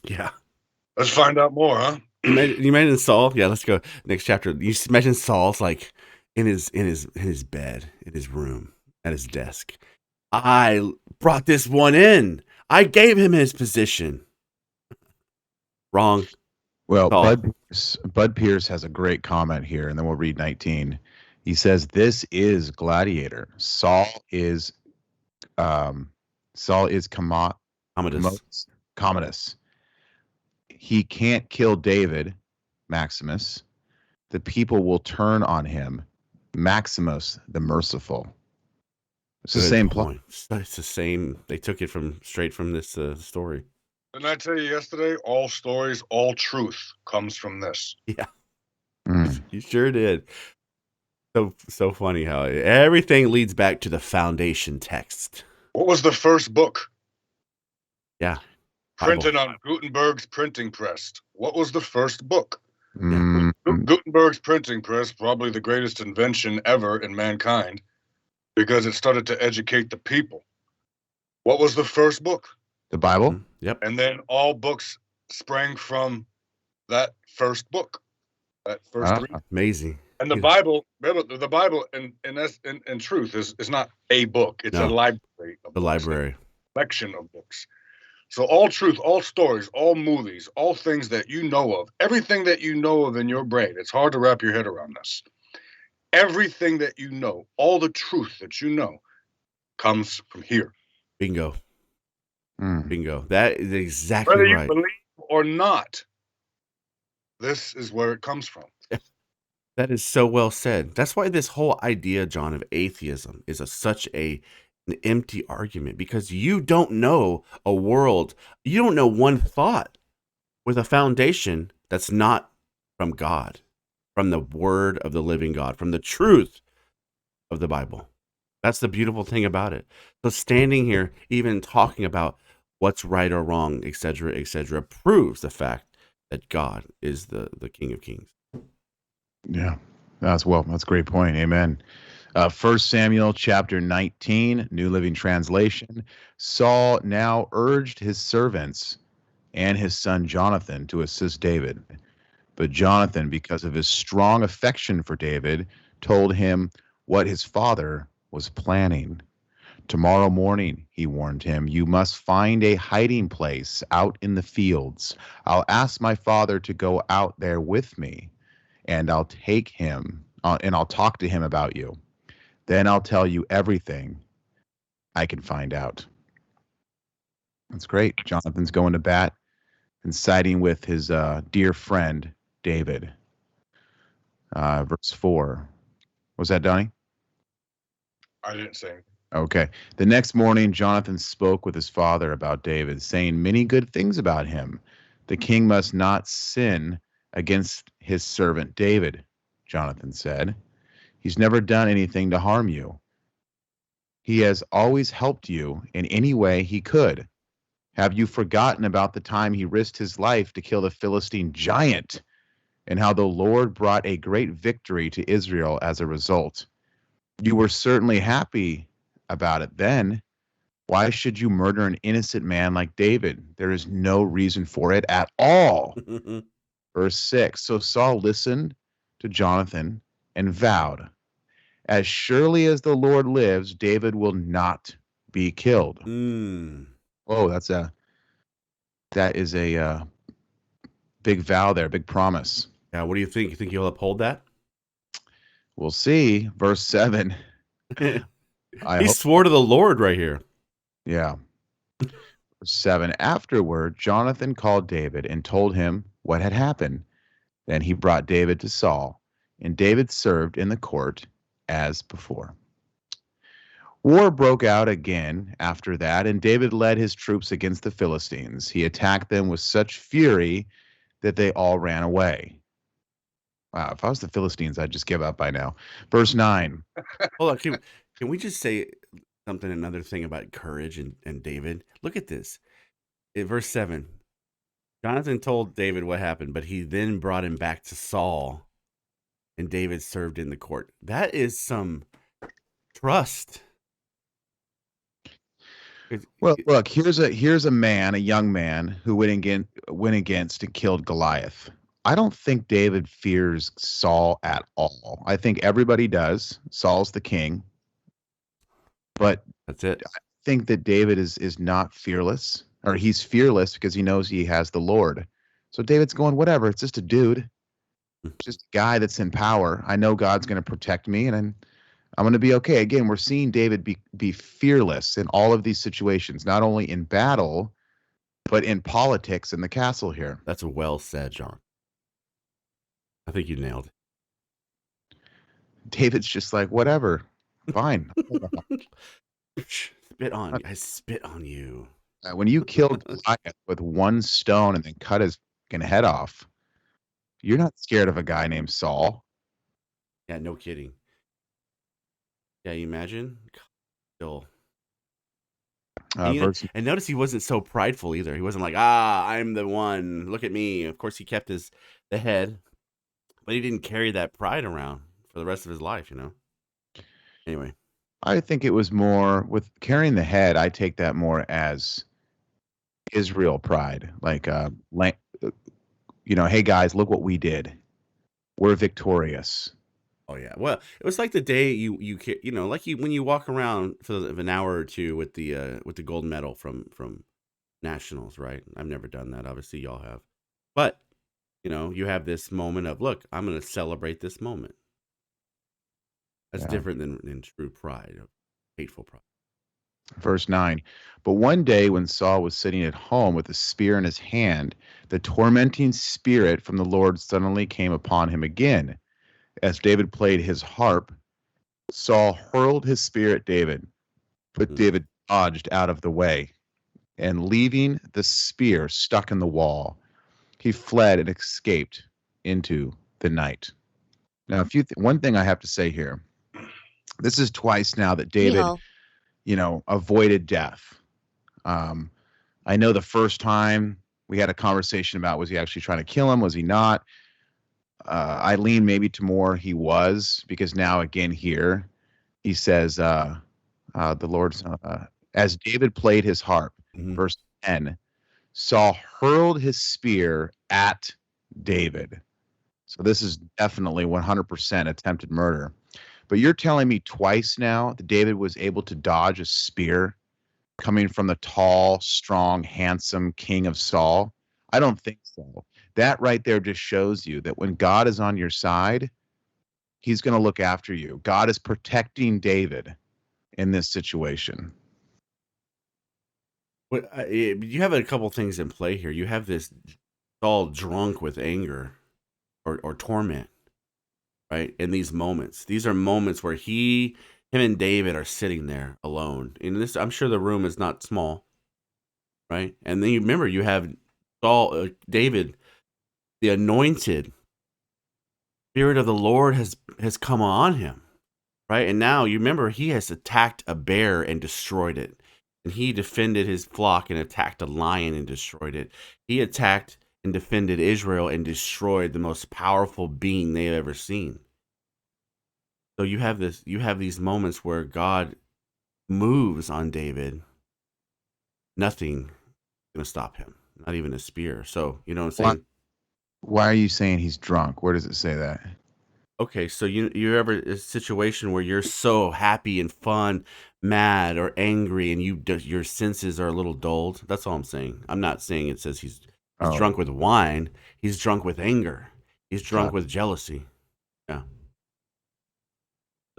Yeah. Let's find out more, huh? You imagine Saul? Yeah, let's go next chapter. You imagine Saul's like in his bed, in his room, at his desk. I brought this one in. I gave him his position. Wrong. Well, Saul. Bud Pierce has a great comment here, and then we'll read 19. He says, "This is Gladiator. Saul is Commodus. Commodus. He can't kill David, Maximus. The people will turn on him, Maximus the merciful." It's the Good same plot. point. It's the same. They took it straight from this story. Didn't I tell you yesterday? All stories, all truth comes from this. Yeah, Mm. you sure did. So funny how everything leads back to the foundation text. What was the first book? Yeah. Printed on Gutenberg's printing press. What was the first book? Mm. Gutenberg's printing press, probably the greatest invention ever in mankind, because it started to educate the people. What was the first book? The Bible? Yep. And then all books sprang from that first book, that first reading. Amazing. And the Bible, the Bible in truth is not a book. It's a library of books, library. A collection of books. So all truth, all stories, all movies, all things that you know of, everything that you know of in your brain, it's hard to wrap your head around this. Everything that you know, all the truth that you know, comes from here. Bingo. Mm. Bingo. That is exactly Whether right. you believe or not, this is where it comes from. That is so well said. That's why this whole idea, John, of atheism is such an empty argument, because you don't know a world, you don't know one thought with a foundation that's not from God, from the word of the living God, from the truth of the Bible. That's the beautiful thing about it. So standing here, even talking about what's right or wrong, etc., proves the fact that God is the King of Kings. Yeah, that's a great point. Amen. 1 Samuel chapter 19, New Living Translation. Saul now urged his servants and his son Jonathan to assist David. But Jonathan, because of his strong affection for David, told him what his father was planning. "Tomorrow morning," he warned him, "you must find a hiding place out in the fields. I'll ask my father to go out there with me, and I'll take him and I'll talk to him about you. Then I'll tell you everything I can find out." That's great. Jonathan's going to bat and siding with his dear friend David. Verse 4. Was that Donnie? I didn't say anything. Okay. The next morning, Jonathan spoke with his father about David, saying many good things about him. "The king must not sin against his servant David," Jonathan said. "He's never done anything to harm you. He has always helped you in any way he could. Have you forgotten about the time he risked his life to kill the Philistine giant, and how the Lord brought a great victory to Israel as a result? You were certainly happy about it then. Why should you murder an innocent man like David? There is no reason for it at all." Verse 6. So Saul listened to Jonathan and vowed, "As surely as the Lord lives, David will not be killed." Oh, that is a big vow there, big promise. Yeah, what do you think? You think he'll uphold that? We'll see. Verse 7. He swore to the Lord right here. Yeah. Verse 7. Afterward, Jonathan called David and told him what had happened. Then he brought David to Saul, and David served in the court as before. War broke out again after that, and David led his troops against the Philistines. He attacked them with such fury that they all ran away. Wow, if I was the Philistines, I'd just give up by now. Verse 9. Hold on, can we just say another thing about courage and David? Look at this. In verse 7, Jonathan told David what happened, but he then brought him back to Saul, and David served in the court. That is some trust. Well, look, here's a man, a young man, who went against and killed Goliath. I don't think David fears Saul at all. I think everybody does. Saul's the king. But that's it. I think that David is not fearless, or he's fearless because he knows he has the Lord. So David's going, whatever. It's just a dude. It's just a guy that's in power. I know God's going to protect me, and I'm going to be okay. Again, we're seeing David be fearless in all of these situations, not only in battle, but in politics in the castle here. That's well said, John. I think you nailed it. David's just like, whatever, fine. Spit on you. I spit on you. When you killed Goliath with one stone and then cut his fucking head off, you're not scared of a guy named Saul. Yeah, no kidding. Yeah, you imagine? Still. And notice he wasn't so prideful either. He wasn't like, I'm the one. Look at me. Of course, he kept the head, but he didn't carry that pride around for the rest of his life, Anyway. I think it was more with carrying the head. I take that more as Israel pride. Like, hey, guys, look what we did. We're victorious. Oh yeah. Well, it was like the day when you walk around for an hour or two with the gold medal from nationals, right? I've never done that. Obviously, y'all have, but you have this moment of, look, I'm going to celebrate this moment. That's different than true pride, hateful pride. Verse 9, but one day when Saul was sitting at home with a spear in his hand, the tormenting spirit from the Lord suddenly came upon him again. As David played his harp, Saul hurled his spear at David, but David dodged out of the way, and leaving the spear stuck in the wall, he fled and escaped into the night. Now, one thing I have to say here, this is twice now that David, Michal. Avoided death. I know the first time we had a conversation about, was he actually trying to kill him? Was he not? I lean maybe to more he was, because now again here he says, the Lord's, as David played his harp, verse 10, Saul hurled his spear at David. So this is definitely 100% attempted murder. But you're telling me twice now that David was able to dodge a spear coming from the tall, strong, handsome king of Saul? I don't think so. That right there just shows you that when God is on your side, he's going to look after you. God is protecting David in this situation. But you have a couple things in play here. You have this Saul drunk with anger or torment, right? In these moments, these are moments where him and David are sitting there alone. And this, I'm sure the room is not small, right? And then you remember you have David, the anointed Spirit of the Lord has come on him, right? And now you remember he has attacked a bear and destroyed it. And he defended his flock and attacked a lion and destroyed it. He attacked and defended Israel and destroyed the most powerful being they've ever seen. So you have these moments where God moves on David. Nothing gonna stop him, not even a spear. So you know what I'm saying? Why are you saying he's drunk? Where does it say that? Okay, so you ever a situation where you're so happy and fun, mad or angry, and your senses are a little dulled? That's all I'm saying. I'm not saying it says he's drunk with wine. He's drunk with anger. He's drunk with jealousy. Yeah.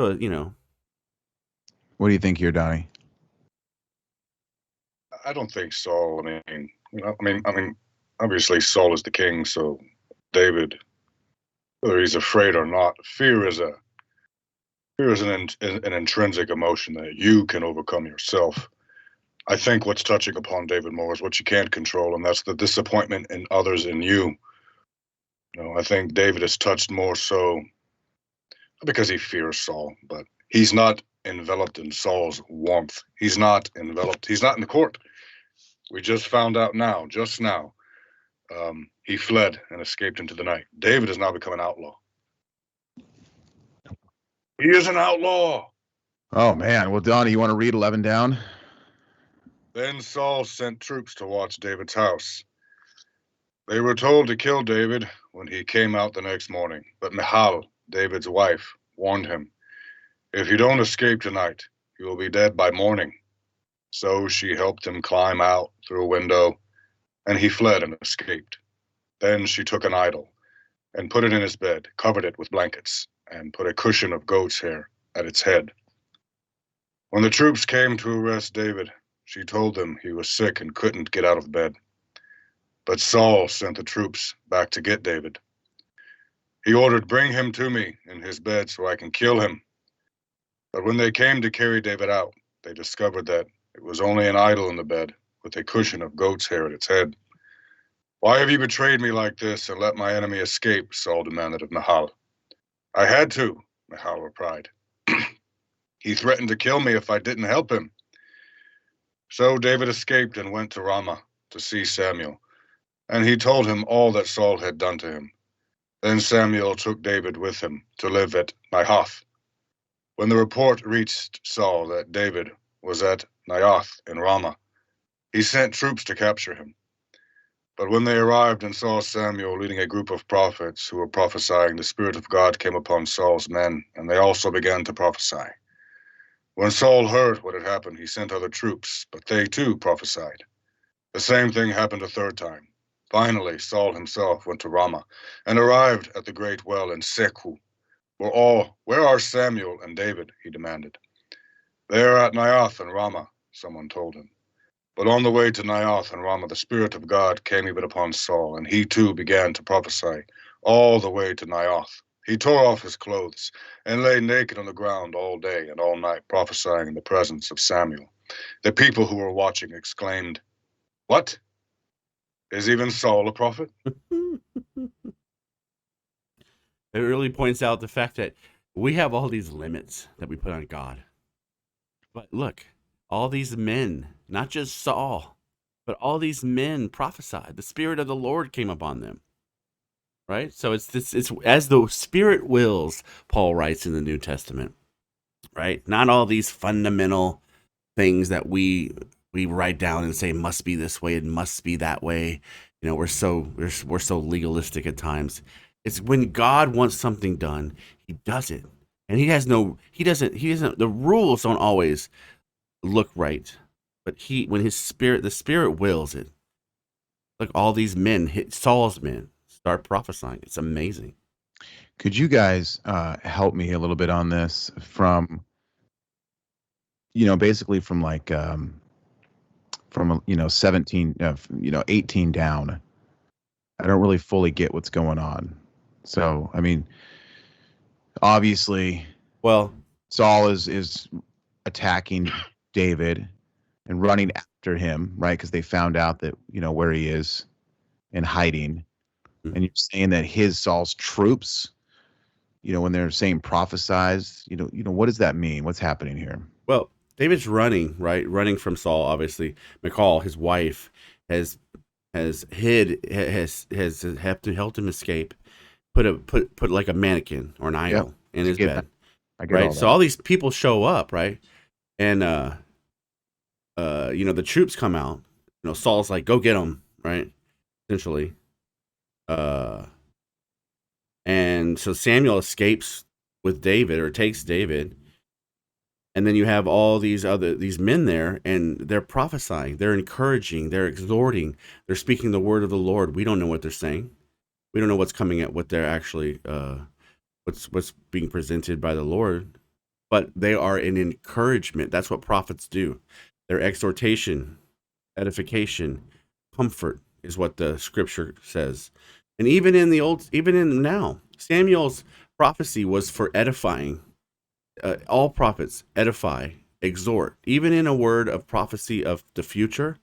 So What do you think here, Donnie? I don't think Saul. I mean, obviously Saul is the king, so David, whether he's afraid or not, fear is an intrinsic emotion that you can overcome yourself. I think what's touching upon David more is what you can't control, and that's the disappointment in others in you. I think David is touched more so because he fears Saul, but he's not enveloped in Saul's warmth. He's not enveloped. He's not in the court. We just found out just now. He fled and escaped into the night. David has now become an outlaw. He is an outlaw. Oh, man. Well, Donnie, you want to read 11 down? Then Saul sent troops to watch David's house. They were told to kill David when he came out the next morning. But Michal, David's wife, warned him, "If you don't escape tonight, you will be dead by morning." So she helped him climb out through a window, and he fled and escaped. Then she took an idol and put it in his bed, covered it with blankets, and put a cushion of goat's hair at its head. When the troops came to arrest David, she told them he was sick and couldn't get out of bed. But Saul sent the troops back to get David. He ordered, "Bring him to me in his bed so I can kill him." But when they came to carry David out, they discovered that it was only an idol in the bed with a cushion of goat's hair at its head. "Why have you betrayed me like this and let my enemy escape?" Saul demanded of Michal. "I had to," Michal replied. "He threatened to kill me if I didn't help him." So David escaped and went to Ramah to see Samuel, and he told him all that Saul had done to him. Then Samuel took David with him to live at Naioth. When the report reached Saul that David was at Naioth in Ramah, he sent troops to capture him. But when they arrived and saw Samuel leading a group of prophets who were prophesying, the Spirit of God came upon Saul's men, and they also began to prophesy. When Saul heard what had happened, he sent other troops, but they too prophesied. The same thing happened a third time. Finally, Saul himself went to Ramah and arrived at the great well in Seku. "Where are Samuel and David?" he demanded. "They are at Naioth and Ramah," someone told him. But on the way to Naioth and Ramah, the Spirit of God came even upon Saul, and he too began to prophesy all the way to Naioth. He tore off his clothes and lay naked on the ground all day and all night, prophesying in the presence of Samuel. The people who were watching exclaimed, "What? Is even Saul a prophet?" It really points out the fact that we have all these limits that we put on God. But look, all these men, not just Saul, but all these men prophesied. The Spirit of the Lord came upon them. Right? So it's as the Spirit wills, Paul writes in the New Testament. Right? Not all these fundamental things that we write down and say must be this way, it must be that way. You know, we're so legalistic at times. It's when God wants something done, he does it. And he doesn't the rules don't always look right. But when the Spirit wills it. Look, all these men, Saul's men, start prophesying. It's amazing. Could you guys help me a little bit on this from, basically from like, from 17, 18 down? I don't really fully get what's going on. So, I mean, obviously, well, Saul is attacking David and running after him, right? Because they found out that, where he is and hiding. Mm-hmm. And you're saying that Saul's troops, when they're saying prophesize, what does that mean? What's happening here? Well, David's running, right? Running from Saul, obviously. Michal, his wife, has helped him escape. Put like a mannequin or an idol in his bed. I get right. All that. So all these people show up, right? And the troops come out. Saul's like, "Go get them," right? Essentially. And so Samuel escapes with David, or takes David. And then you have all these men there, and they're prophesying, they're encouraging, they're exhorting, they're speaking the word of the Lord. We don't know what they're saying. We don't know what's coming at what they're actually what's being presented by the Lord, but they are an encouragement. That's what prophets do. Their exhortation, edification, comfort is what the scripture says. And even in now, Samuel's prophecy was for edifying. All prophets edify, exhort, even in a word of prophecy of the future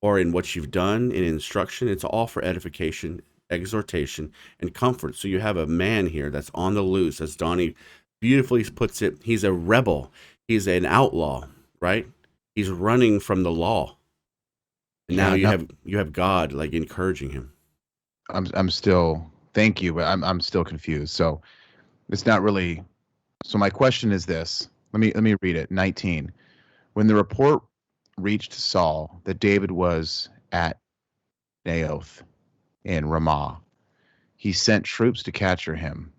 or in what you've done in instruction. It's all for edification, exhortation, and comfort. So you have a man here that's on the loose, as Donnie beautifully puts it. He's a rebel. He's an outlaw, right? He's running from the law. And now you have God like encouraging him. I'm still, thank you, but I'm still confused. So it's not really. So my question is this. Let me read it. 19. When the report reached Saul that David was at Naioth in Ramah, he sent troops to capture him.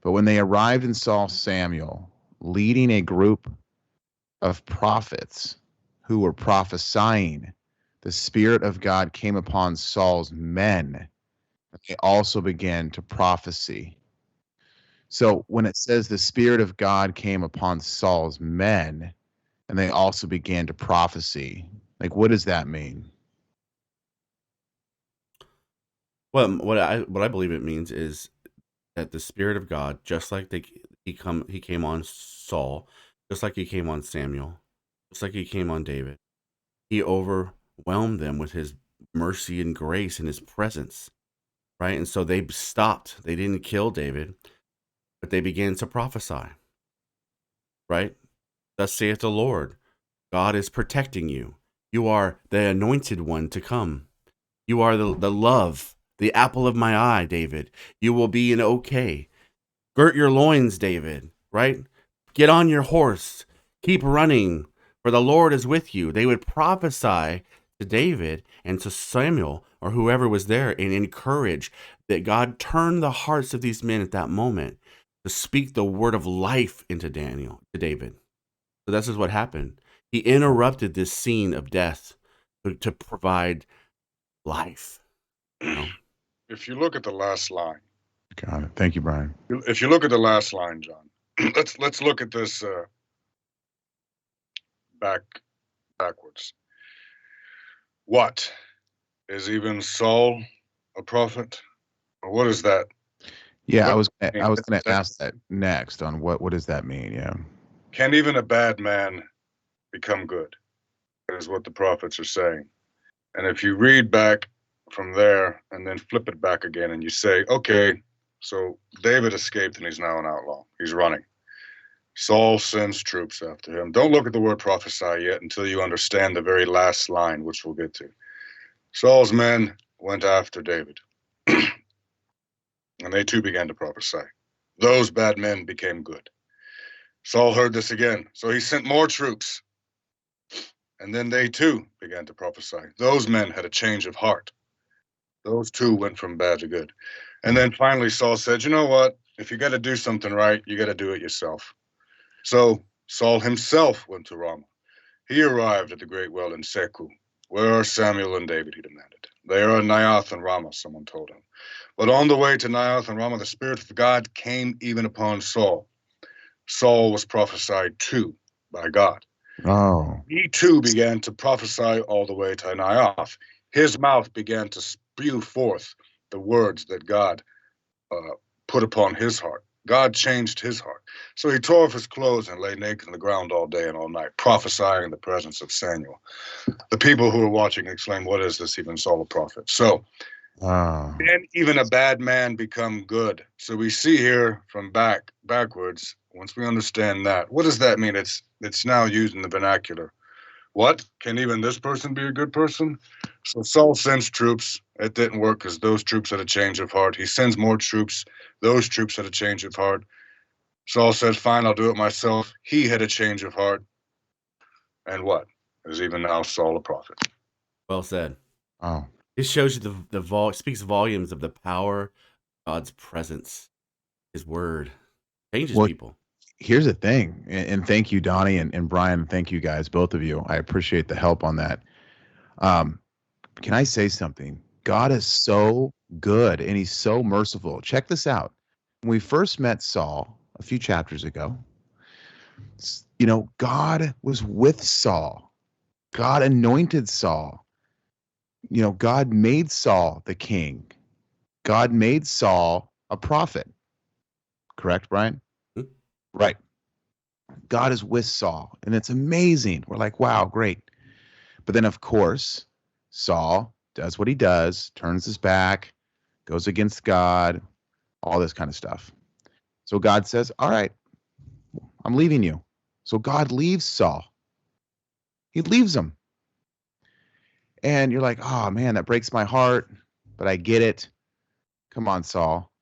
But when they arrived and saw Samuel leading a group of prophets who were prophesying, the Spirit of God came upon Saul's men, They also began to prophesy. So when it says the Spirit of God came upon Saul's men, and they also began to prophesy, like, what does that mean? Well, what I believe it means is that the Spirit of God, just like he came on Saul, just like he came on Samuel, just like he came on David, he overwhelmed them with his mercy and grace and his presence, right? And so they stopped. They didn't kill David, but they began to prophesy, right? Thus saith the Lord, God is protecting you. You are the anointed one to come. You are the love, the apple of my eye, David. You will be an okay. Girt your loins, David, right? Get on your horse. Keep running, for the Lord is with you. They would prophesy to David and to Samuel or whoever was there and encourage that God turned the hearts of these men at that moment to speak the word of life into David. So this is what happened. He interrupted this scene of death to provide life. You know? If you look at the last line, Got it. Thank you, Brian. if you look at the last line, John, let's look at this backwards. What is even Saul a prophet? Or what is that? Yeah, What I was gonna ask that next on what does that mean? Yeah. can even a bad man become good? Is what the prophets are saying. And if you read back from there and then flip it back again and you say, okay, so David escaped and he's now an outlaw. He's running. Saul sends troops after him. Don't look at the word prophesy yet until you understand the very last line, which we'll get to. Saul's men went after David, and they too began to prophesy. Those bad men became good. Saul heard this again, so he sent more troops, and then they too began to prophesy. Those men had a change of heart. Those two went from bad to good. And then finally, Saul said, you know what? If you got to do something right, you got to do it yourself. So Saul himself went to Ramah. He arrived at the great well in Seku. Where are Samuel and David? He demanded. They are in Naioth and Ramah, someone told him. But on the way to Naioth and Ramah, the Spirit of God came even upon Saul. Saul was prophesied to by God. Oh. He too began to prophesy all the way to Naioth. His mouth began to spew forth the words that God put upon his heart. God changed his heart. So he tore off his clothes and lay naked on the ground all day and all night, prophesying in the presence of Samuel. The people who were watching exclaimed, what is this, even Saul a prophet? So can even a bad man become good? So we see here from backwards, once we understand that, what does that mean? It's now used in the vernacular. What? Can even this person be a good person? So Saul sends troops. It didn't work because those troops had a change of heart. He sends more troops. Those troops had a change of heart. Saul said, fine, I'll do it myself. He had a change of heart. And what? Is even now Saul a prophet? Well said. Oh. This shows you speaks volumes of the power of God's presence. His word changes people. Here's the thing, and thank you, Donnie and Brian. Thank you guys, both of you. I appreciate the help on that. Can I say something? God is so good and he's so merciful. Check this out. When we first met Saul a few chapters ago, God was with Saul. God anointed Saul. God made Saul the king. God made Saul a prophet. Correct, Brian? Mm-hmm. Right. God is with Saul, and it's amazing. We're like, wow, great. But then, of course, Saul does what he does, turns his back, goes against God, all this kind of stuff. So God says, all right, I'm leaving you. So God leaves Saul. He leaves him. And you're like, oh, man, that breaks my heart, but I get it. Come on, Saul.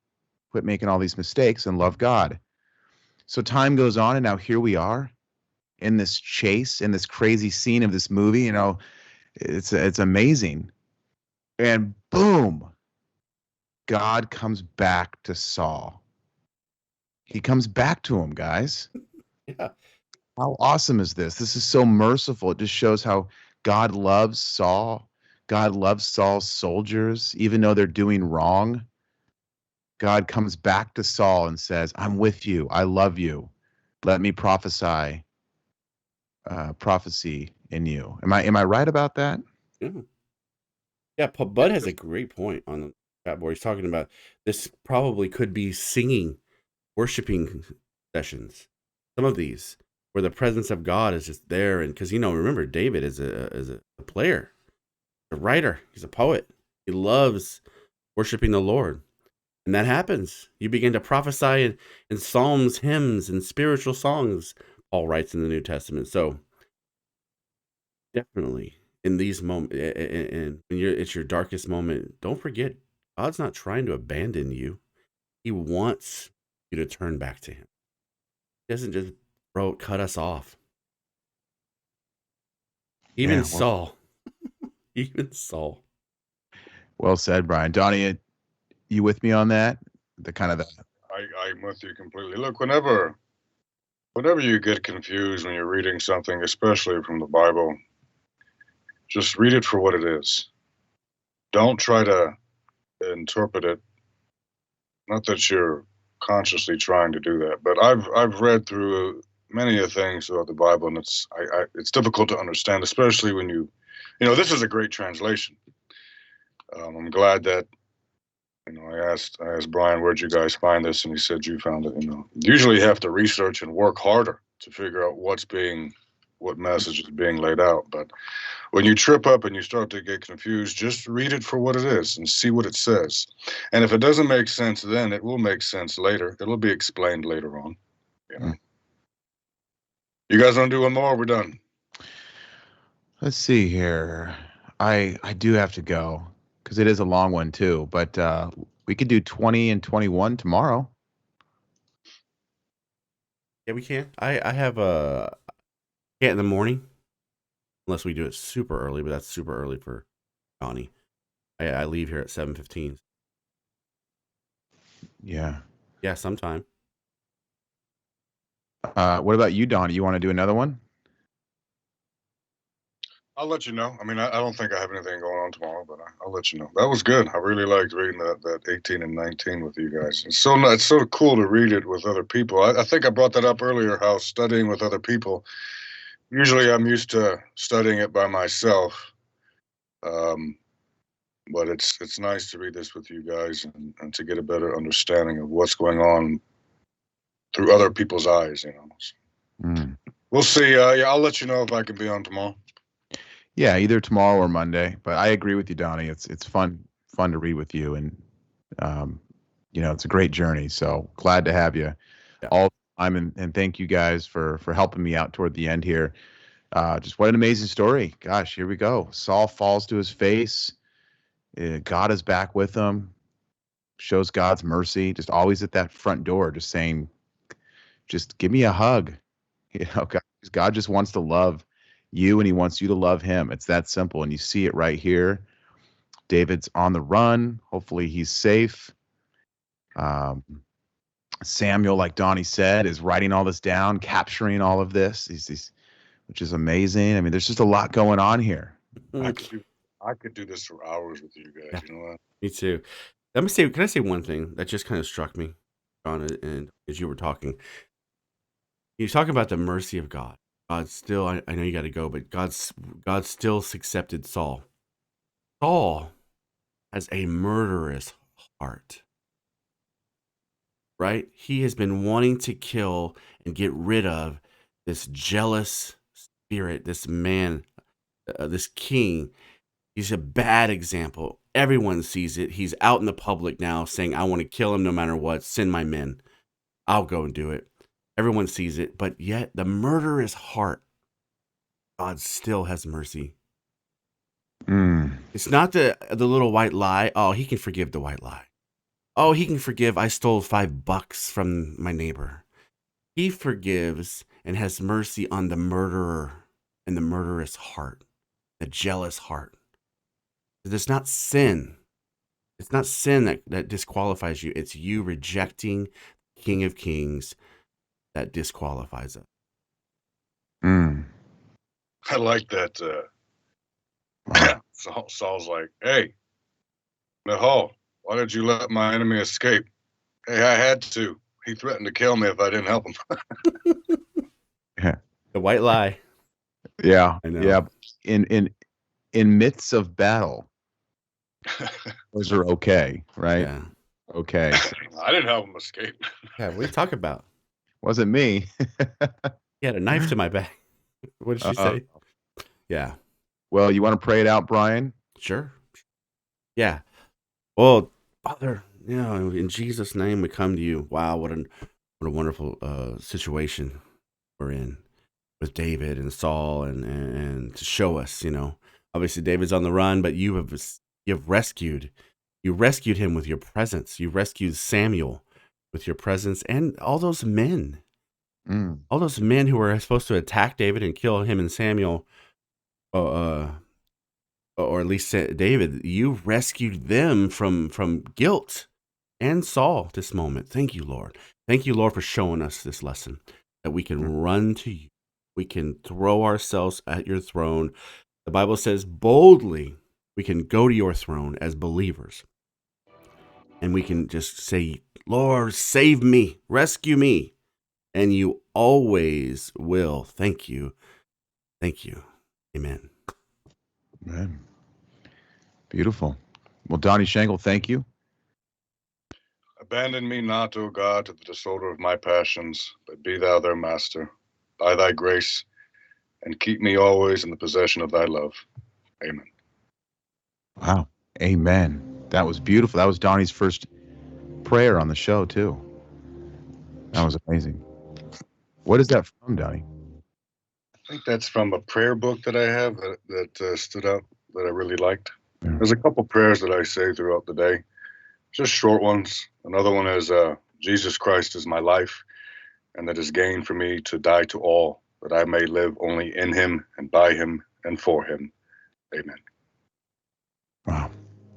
Quit making all these mistakes and love God. So time goes on, and now here we are in this chase, in this crazy scene of this movie. It's amazing. And boom, God comes back to Saul. He comes back to him, guys. Yeah. How awesome is this? This is so merciful. It just shows how God loves Saul. God loves Saul's soldiers, even though they're doing wrong. God comes back to Saul and says, I'm with you. I love you. Let me prophecy in you. Am I right about that? Yeah, Bud has a great point on the chat board. He's talking about this probably could be singing, worshiping sessions. Some of these where the presence of God is just there, and because remember, David is a player, a writer, he's a poet. He loves worshiping the Lord, and that happens. You begin to prophesy in psalms, hymns, and spiritual songs. Paul writes in the New Testament. So definitely in these moments, and when it's your darkest moment, don't forget God's not trying to abandon you. He wants you to turn back to Him. He doesn't just cut us off. Even Saul. Even Saul. Well said, Brian. Donnie, you with me on that? I'm with you completely. Look, whenever you get confused when you're reading something, especially from the Bible, just read it for what it is. Don't try to interpret it. Not that you're consciously trying to do that, but I've read through many of things throughout the Bible, and it's difficult to understand, especially when this is a great translation. I'm glad that I asked Brian, where'd you guys find this, and he said you found it. Usually you have to research and work harder to figure out what message is being laid out, but when you trip up and you start to get confused, just read it for what it is and see what it says. And if it doesn't make sense then, it will make sense later. It'll be explained later on. You guys want to do one more? We're done. Let's see here. I do have to go because it is a long one too, but we could do 20 and 21 tomorrow. Yeah, we can. I have a in the morning, unless we do it super early, but that's super early for Johnny. I leave here at 7:15. Yeah. Yeah, sometime. What about you, Donnie? You want to do another one? I'll let you know. I mean, I don't think I have anything going on tomorrow, but I'll let you know. That was good. I really liked reading that 18 and 19 with you guys. It's so cool to read it with other people. I think I brought that up earlier, how studying with other people. Usually I'm used to studying it by myself. But it's nice to read this with you guys and to get a better understanding of what's going on through other people's eyes, We'll see. Yeah, I'll let you know if I can be on tomorrow. Yeah, either tomorrow or Monday. But I agree with you, Donnie. It's fun to read with you, and it's a great journey. So glad to have you all the time, and thank you guys for helping me out toward the end here. Just what an amazing story. Gosh, here we go. Saul falls to his face. God is back with him. Shows God's mercy. Just always at that front door, just saying, just give me a hug. God just wants to love you, and He wants you to love Him. It's that simple, and you see it right here. David's on the run. Hopefully, he's safe. Samuel, like Donnie said, is writing all this down, capturing all of this. Which is amazing. I mean, there's just a lot going on here. I could do this for hours with you guys. Yeah. You know what? Me too. Can I say one thing that just kind of struck me, John, and as you were talking? You're talking about the mercy of God. God still, I know you got to go, but God still accepted Saul. Saul has a murderous heart, right? He has been wanting to kill and get rid of this jealous spirit, this man, this king. He's a bad example. Everyone sees it. He's out in the public now saying, I want to kill him no matter what. Send my men. I'll go and do it. Everyone sees it. But yet the murderous heart, God still has mercy. It's not the little white lie. Oh, He can forgive the white lie. Oh, He can forgive. I stole $5 from my neighbor. He forgives and has mercy on the murderer and the murderous heart, the jealous heart. It's not sin. It's not sin that disqualifies you. It's you rejecting King of Kings that disqualifies us. I like that Saul's like, hey, Michal, why did you let my enemy escape? Hey, I had to. He threatened to kill me if I didn't help him. Yeah. The white lie. Yeah. I know. Yeah. In midst of battle, those are okay, right? Yeah. Okay. I didn't help him escape. Yeah. What are you talking about? Wasn't me. He had a knife to my back. What did she say? Yeah. Well, you want to pray it out, Brian? Sure. Yeah. Well, Father, in Jesus' name we come to you. Wow, what a wonderful situation we're in with David and Saul, and to show us, obviously David's on the run, but you've rescued him with your presence. You rescued Samuel with your presence, and all those men who were supposed to attack David and kill him and Samuel, or at least David. You rescued them from guilt and Saul this moment. Thank you, Lord. Thank you, Lord, for showing us this lesson, that we can run to you. We can throw ourselves at your throne. The Bible says boldly we can go to your throne as believers. And we can just say, Lord, save me, rescue me. And you always will. Thank you. Thank you. Amen. Amen. Beautiful. Well, Donnie Schenkel, thank you. Abandon me not, O God, to the disorder of my passions, but be thou their master, by thy grace, and keep me always in the possession of thy love. Amen. Wow. Amen. That was beautiful. That was Donnie's first prayer on the show, too. That was amazing. What is that from, Donnie? I think that's from a prayer book that I have that stood out that I really liked. There's a couple prayers that I say throughout the day, just short ones. Another one is Jesus Christ is my life, and that is gain for me to die to all, that I may live only in him and by him and for him. Amen. Wow.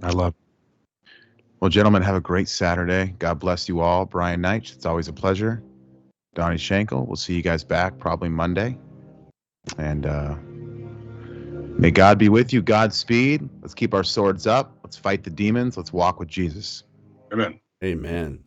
I love it. Well, gentlemen, have a great Saturday. God bless you all. Brian Knight, it's always a pleasure. Donnie Schenkel, we'll see you guys back probably Monday. And may God be with you. Godspeed. Let's keep our swords up. Let's fight the demons. Let's walk with Jesus. Amen. Amen.